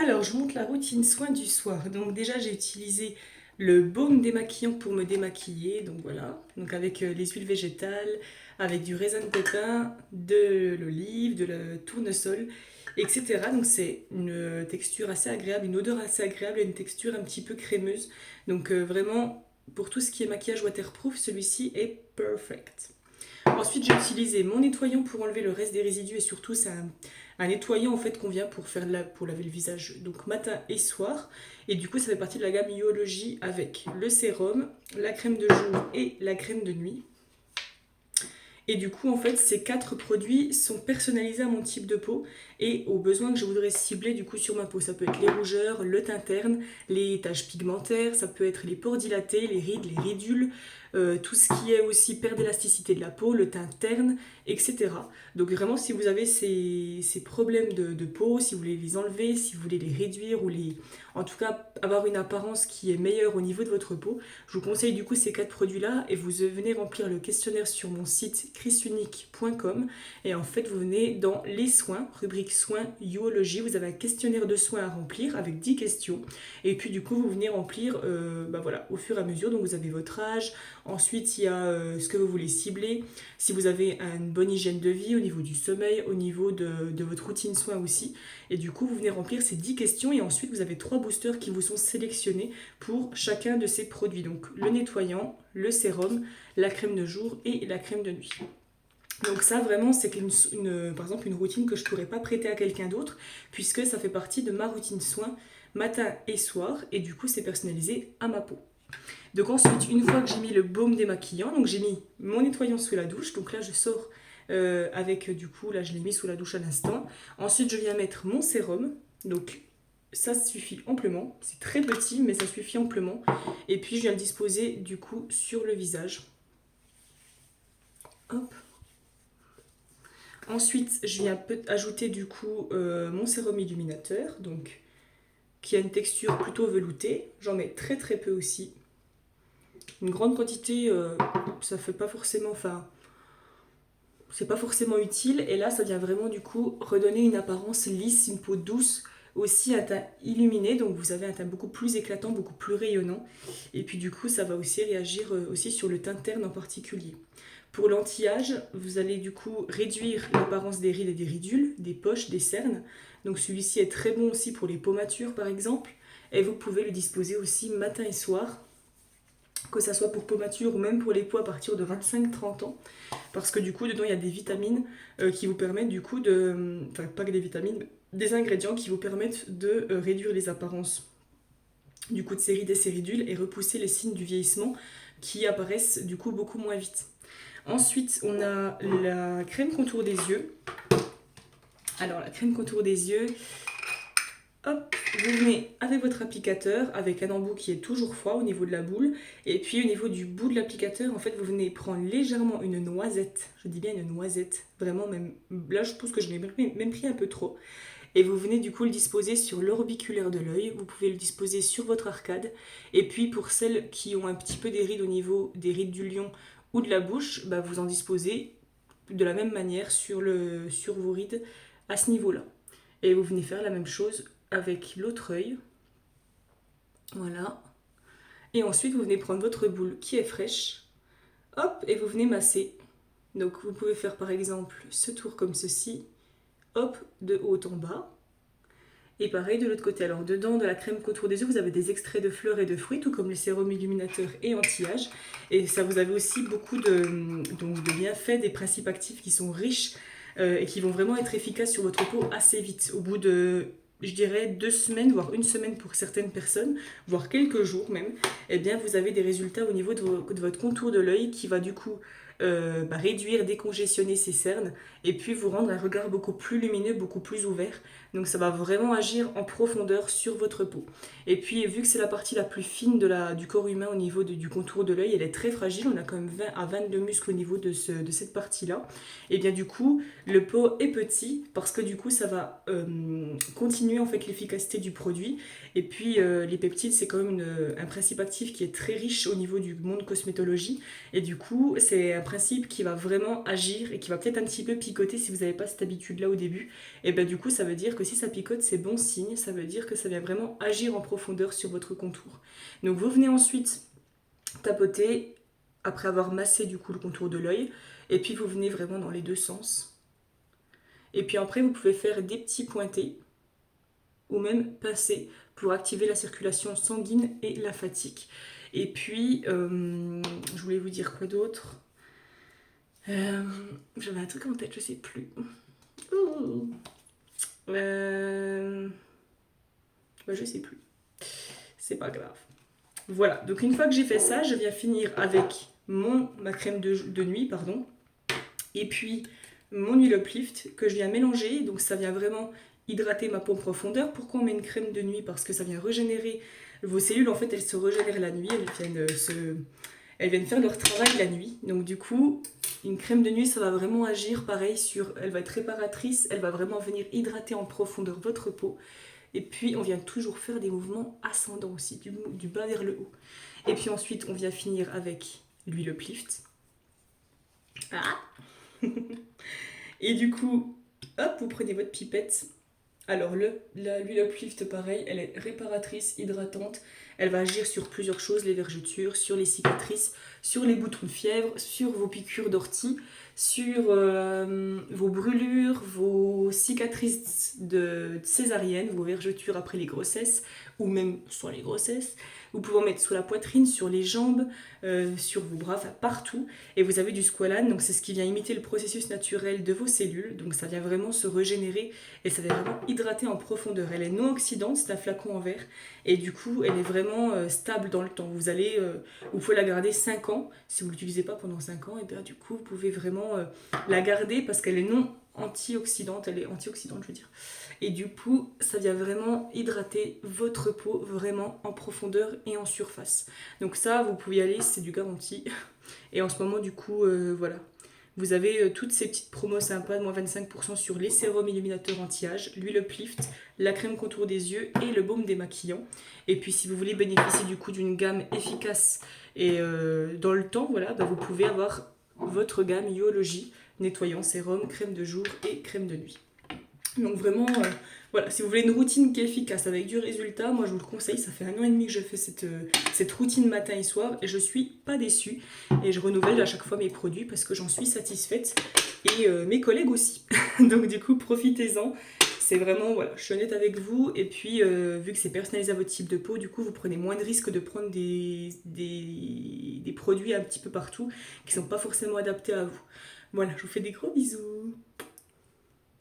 Alors, je vous montre la routine soin du soir. Donc déjà, j'ai utilisé le baume démaquillant pour me démaquiller. Donc voilà, donc avec les huiles végétales, avec du raisin de pépin, de l'olive, de la tournesol, etc. Donc c'est une texture assez agréable, une odeur assez agréable et une texture un petit peu crémeuse. Donc vraiment, pour tout ce qui est maquillage waterproof, celui-ci est perfect. Ensuite, j'ai utilisé mon nettoyant pour enlever le reste des résidus et surtout, c'est un nettoyant en fait qu'on vient pour laver le visage, donc matin et soir. Et du coup, ça fait partie de la gamme Yology avec le sérum, la crème de jour et la crème de nuit. Et du coup, en fait, ces quatre produits sont personnalisés à mon type de peau et aux besoins que je voudrais cibler du coup sur ma peau. Ça peut être les rougeurs, le teint terne, les taches pigmentaires, ça peut être les pores dilatés, les rides, les ridules, tout ce qui est aussi perte d'élasticité de la peau, le teint terne, etc. Donc vraiment, si vous avez ces problèmes de peau, si vous voulez les enlever, si vous voulez les réduire ou en tout cas avoir une apparence qui est meilleure au niveau de votre peau, je vous conseille du coup ces quatre produits-là et vous venez remplir le questionnaire sur mon site chrisunique.com et en fait vous venez dans les soins, rubrique soins Yoologie, vous avez un questionnaire de soins à remplir avec 10 questions et puis du coup vous venez remplir voilà, au fur et à mesure, donc vous avez votre âge, ensuite il y a ce que vous voulez cibler, si vous avez une bonne hygiène de vie au niveau du sommeil, au niveau de votre routine soins aussi, et du coup vous venez remplir ces 10 questions et ensuite vous avez 3 boosters qui vous sont sélectionnés pour chacun de ces produits. Donc le nettoyant, le sérum, la crème de jour et la crème de nuit. Donc ça vraiment c'est par exemple une routine que je ne pourrais pas prêter à quelqu'un d'autre puisque ça fait partie de ma routine soin matin et soir et du coup c'est personnalisé à ma peau. Donc ensuite une fois que j'ai mis le baume démaquillant, donc j'ai mis mon nettoyant sous la douche, donc là je sors avec du coup là je l'ai mis sous la douche à l'instant. Ensuite je viens mettre mon sérum, donc ça suffit amplement, c'est très petit mais ça suffit amplement. Et puis je viens le disposer du coup sur le visage. Hop. Ensuite je viens ajouter du coup mon sérum illuminateur, donc qui a une texture plutôt veloutée. J'en mets très très peu aussi. Une grande quantité, ça fait pas forcément, enfin c'est pas forcément utile. Et là, ça vient vraiment du coup redonner une apparence lisse, une peau douce, aussi un teint illuminé. Donc vous avez un teint beaucoup plus éclatant, beaucoup plus rayonnant. Et puis du coup, ça va aussi réagir aussi sur le teint terne en particulier. Pour l'anti-âge, vous allez du coup réduire l'apparence des rides et des ridules, des poches, des cernes. Donc celui-ci est très bon aussi pour les peaux matures par exemple. Et vous pouvez le disposer aussi matin et soir, que ça soit pour peau mature ou même pour les peaux à partir de 25-30 ans. Parce que du coup, dedans, il y a des vitamines qui vous permettent du coup de... Enfin, pas que des vitamines, mais des ingrédients qui vous permettent de réduire les apparences du coup de ces rides et ces ridules et repousser les signes du vieillissement qui apparaissent du coup beaucoup moins vite. Ensuite, on a la crème contour des yeux. Alors, la crème contour des yeux, hop, vous venez avec votre applicateur, avec un embout qui est toujours froid au niveau de la boule, et puis au niveau du bout de l'applicateur, en fait, vous venez prendre légèrement une noisette, je dis bien une noisette, vraiment même, là je pense que je l'ai même pris un peu trop, et vous venez du coup le disposer sur l'orbiculaire de l'œil, vous pouvez le disposer sur votre arcade, et puis pour celles qui ont un petit peu des rides au niveau des rides du lion ou de la bouche, bah, vous en disposez de la même manière sur vos rides à ce niveau-là. Et vous venez faire la même chose avec l'autre œil. Voilà. Et ensuite, vous venez prendre votre boule qui est fraîche. Hop, et vous venez masser. Donc, vous pouvez faire par exemple ce tour comme ceci. Hop, de haut en bas. Et pareil de l'autre côté. Alors, dedans de la crème contour des yeux, vous avez des extraits de fleurs et de fruits, tout comme les sérums illuminateurs et anti-âge. Et ça, vous avez aussi beaucoup de bienfaits, des principes actifs qui sont riches et qui vont vraiment être efficaces sur votre peau assez vite. Au bout de, je dirais, 2 semaines, voire une semaine pour certaines personnes, voire quelques jours même, eh bien, vous avez des résultats au niveau de votre contour de l'œil qui va du coup réduire, décongestionner ces cernes et puis vous rendre un regard beaucoup plus lumineux, beaucoup plus ouvert. Donc ça va vraiment agir en profondeur sur votre peau. Et puis vu que c'est la partie la plus fine du corps humain au niveau du contour de l'œil, elle est très fragile, on a quand même 20 à 22 muscles au niveau de cette partie-là. Et bien du coup, le pot est petit parce que du coup ça va continuer en fait l'efficacité du produit. Et puis les peptides, c'est quand même un principe actif qui est très riche au niveau du monde cosmétologie. Et du coup, c'est un principe qui va vraiment agir et qui va peut-être un petit peu picoter si vous n'avez pas cette habitude-là au début. Et bien du coup, ça veut dire que si ça picote, c'est bon signe, ça veut dire que ça vient vraiment agir en profondeur sur votre contour. Donc vous venez ensuite tapoter, après avoir massé du coup le contour de l'œil, et puis vous venez vraiment dans les deux sens. Et puis après, vous pouvez faire des petits pointés, ou même passer, pour activer la circulation sanguine et la fatigue. Et puis, je voulais vous dire quoi d'autre. J'avais un truc en tête, je sais plus. Je sais plus. C'est pas grave. Voilà, donc une fois que j'ai fait ça, je viens finir avec ma crème de nuit, pardon. Et puis mon huile uplift que je viens mélanger. Donc ça vient vraiment hydrater ma peau en profondeur. Pourquoi on met une crème de nuit? Parce que ça vient régénérer vos cellules. En fait, elles se régénèrent la nuit. Elles viennent faire leur travail la nuit. Donc du coup, une crème de nuit, ça va vraiment agir pareil elle va être réparatrice. Elle va vraiment venir hydrater en profondeur votre peau. Et puis, on vient toujours faire des mouvements ascendants aussi, du bas vers le haut. Et puis ensuite, on vient finir avec l'huile uplift. Ah. Et du coup, hop, vous prenez votre pipette. Alors, l'huile uplift, pareil, elle est réparatrice, hydratante. Elle va agir sur plusieurs choses, les vergetures, sur les cicatrices, sur les boutons de fièvre, sur vos piqûres d'ortie, sur vos brûlures, vos cicatrices de césarienne, vos vergetures après les grossesses, ou même sans les grossesses. Vous pouvez en mettre sous la poitrine, sur les jambes, sur vos bras, enfin partout. Et vous avez du squalane, donc c'est ce qui vient imiter le processus naturel de vos cellules. Donc ça vient vraiment se régénérer et ça vient vraiment hydrater en profondeur. Elle est non oxydante, c'est un flacon en verre. Et du coup, elle est vraiment stable dans le temps. Vous pouvez la garder 5 ans. Si vous ne l'utilisez pas pendant 5 ans, et bien du coup, vous pouvez vraiment la garder parce qu'elle est non antioxydante. Elle est antioxydante, je veux dire. Et du coup, ça vient vraiment hydrater votre peau vraiment en profondeur et en surface. Donc ça, vous pouvez y aller, c'est du garanti. Et en ce moment, du coup, voilà. Vous avez toutes ces petites promos sympas de moins 25% sur les sérums illuminateurs anti-âge, l'huile uplift, la crème contour des yeux et le baume démaquillant. Et puis si vous voulez bénéficier du coup d'une gamme efficace et dans le temps, voilà, vous pouvez avoir votre gamme Yology, nettoyant sérum, crème de jour et crème de nuit. Donc vraiment, voilà, si vous voulez une routine qui est efficace avec du résultat, moi je vous le conseille, ça fait 1 an et demi que je fais cette routine matin et soir et je suis pas déçue. Et je renouvelle à chaque fois mes produits parce que j'en suis satisfaite et mes collègues aussi. Donc du coup, profitez-en. C'est vraiment, voilà, je suis honnête avec vous. Et puis, vu que c'est personnalisé à votre type de peau, du coup, vous prenez moins de risques de prendre des produits un petit peu partout qui sont pas forcément adaptés à vous. Voilà, je vous fais des gros bisous.